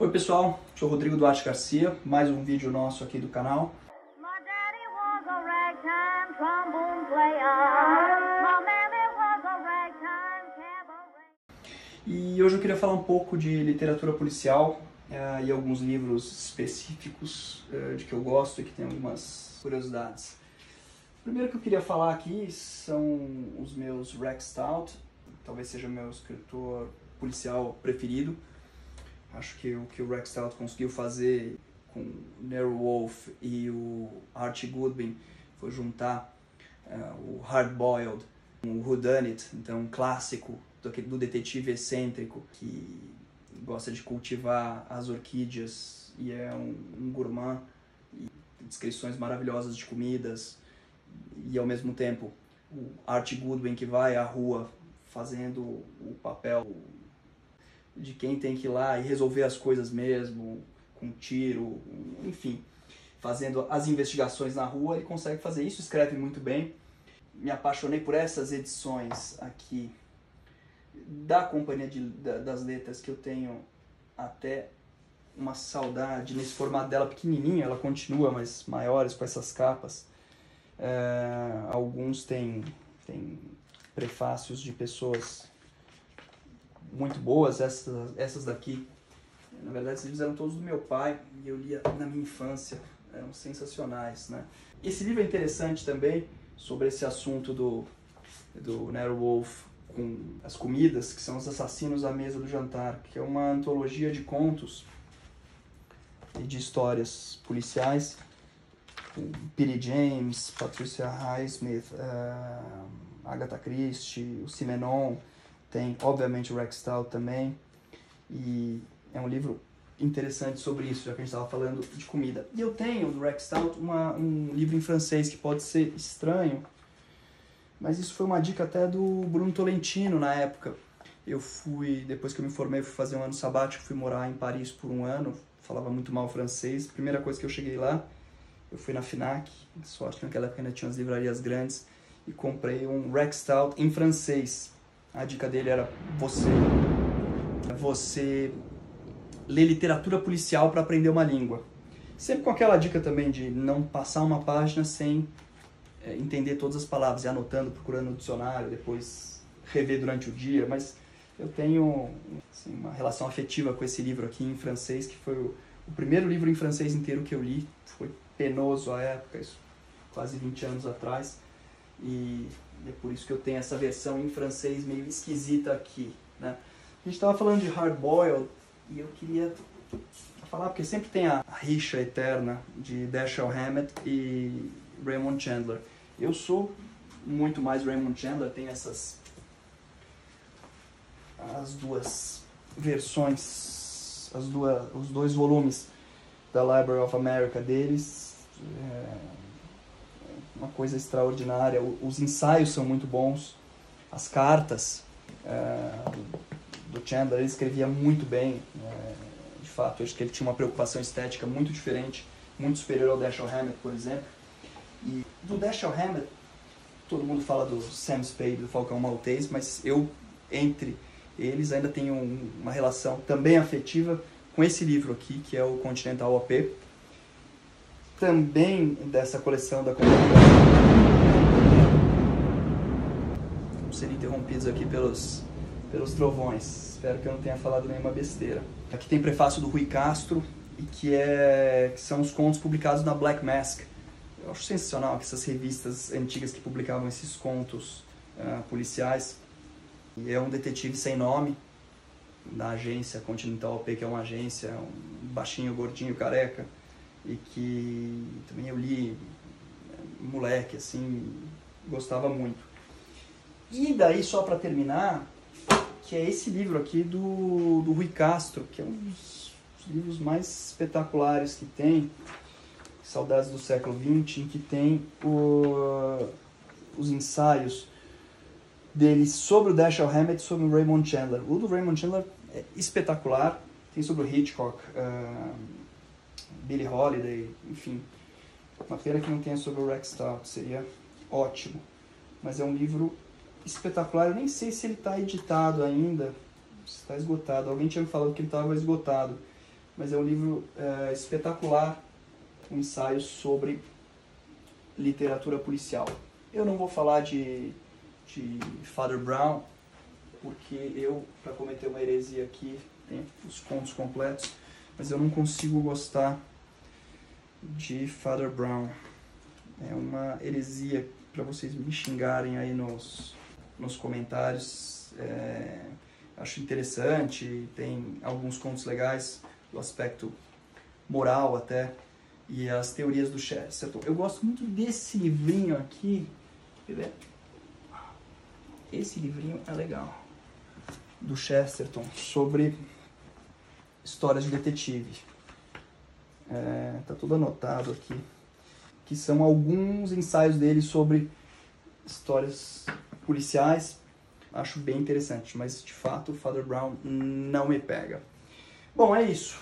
Oi pessoal, sou Rodrigo Duarte Garcia, mais um vídeo nosso aqui do canal. E hoje eu queria falar um pouco de literatura policial e alguns livros específicos de que eu gosto e que tem algumas curiosidades. O primeiro que eu queria falar aqui são os meus Rex Stout, talvez seja o meu escritor policial preferido. Acho que o que o Rex Stout conseguiu fazer com o Nero Wolfe e o Archie Goodwin foi juntar o Hard Boiled, o Whodunit, então um clássico do detetive excêntrico que gosta de cultivar as orquídeas e é um gourmand, e descrições maravilhosas de comidas, e ao mesmo tempo o Archie Goodwin que vai à rua fazendo o papel de quem tem que ir lá e resolver as coisas mesmo, com tiro, enfim, fazendo as investigações na rua. Ele consegue fazer isso, escreve muito bem. Me apaixonei por essas edições aqui da Companhia das Letras, que eu tenho até uma saudade nesse formato dela pequenininha, ela continua, mas maiores, com essas capas. Alguns têm prefácios de pessoas muito boas, essas daqui. Na verdade, esses livros eram todos do meu pai e eu lia na minha infância, eram sensacionais, né? Esse livro é interessante também sobre esse assunto do Nero Wolfe com as comidas, que são os assassinos à mesa do jantar, que é uma antologia de contos e de histórias policiais. O P.D. James, Patricia Highsmith, Agatha Christie, o Simenon, tem obviamente o Rex Stout também, e é um livro interessante sobre isso, já que a gente estava falando de comida. E eu tenho do Rex Stout um livro em francês que pode ser estranho, mas isso foi uma dica até do Bruno Tolentino na época. Eu fui, depois que eu me formei, fui fazer um ano sabático, fui morar em Paris por um ano, falava muito mal francês. Primeira coisa que eu cheguei lá, eu fui na FNAC, sorte que naquela época ainda tinha as livrarias grandes, e comprei um Rex Stout em francês. A dica dele era você ler literatura policial para aprender uma língua. Sempre com aquela dica também de não passar uma página sem entender todas as palavras, e anotando, procurando no dicionário, depois rever durante o dia. Mas eu tenho assim, uma relação afetiva com esse livro aqui em francês, que foi o primeiro livro em francês inteiro que eu li. Foi penoso à época, isso quase 20 anos atrás, e é por isso que eu tenho essa versão em francês meio esquisita aqui, né? A gente estava falando de Hard Boiled e eu queria falar, porque sempre tem a rixa eterna de Dashiell Hammett e Raymond Chandler. Eu sou muito mais Raymond Chandler, tem as duas versões, os dois volumes da Library of America deles, uma coisa extraordinária. Os ensaios são muito bons, as cartas do Chandler, ele escrevia muito bem, de fato, acho que ele tinha uma preocupação estética muito diferente, muito superior ao Dashiell Hammett, por exemplo. E do Dashiell Hammett, todo mundo fala do Sam Spade, do Falcão Maltês, mas eu, entre eles, ainda tenho uma relação também afetiva com esse livro aqui, que é o Continental OP, também dessa coleção da Companhia. Vamos ser interrompidos aqui pelos trovões. Espero que eu não tenha falado nenhuma besteira. Aqui tem prefácio do Rui Castro, e que são os contos publicados na Black Mask. Eu acho sensacional que essas revistas antigas que publicavam esses contos policiais. E é um detetive sem nome, da agência Continental OP, que é uma agência, um baixinho, gordinho, careca, e que também eu li moleque, assim, gostava muito. E daí, só para terminar, que é esse livro aqui do Rui Castro, que é um dos livros mais espetaculares que tem, Saudades do Século XX, em que tem os ensaios dele sobre o Dashiell Hammett e sobre o Raymond Chandler. O do Raymond Chandler é espetacular, tem sobre o Hitchcock, Billie Holiday, enfim. Uma pena que não tenha sobre o Rex Stout, seria ótimo. Mas é um livro espetacular, eu nem sei se ele está editado ainda, se está esgotado. Alguém tinha me falado que ele estava esgotado, mas é um livro espetacular, um ensaio sobre literatura policial. Eu não vou falar de Father Brown, porque eu, para cometer uma heresia aqui, tenho os contos completos, mas eu não consigo gostar de Father Brown. É uma heresia, para vocês me xingarem aí nos comentários. Acho interessante, tem alguns contos legais, do aspecto moral até, e as teorias do Chesterton. Eu gosto muito desse livrinho aqui, quer ver? Esse livrinho é legal, do Chesterton, sobre histórias de detetive. Tá tudo anotado aqui, que são alguns ensaios dele sobre histórias policiais. Acho bem interessante, mas de fato o Father Brown não me pega. Bom, é isso.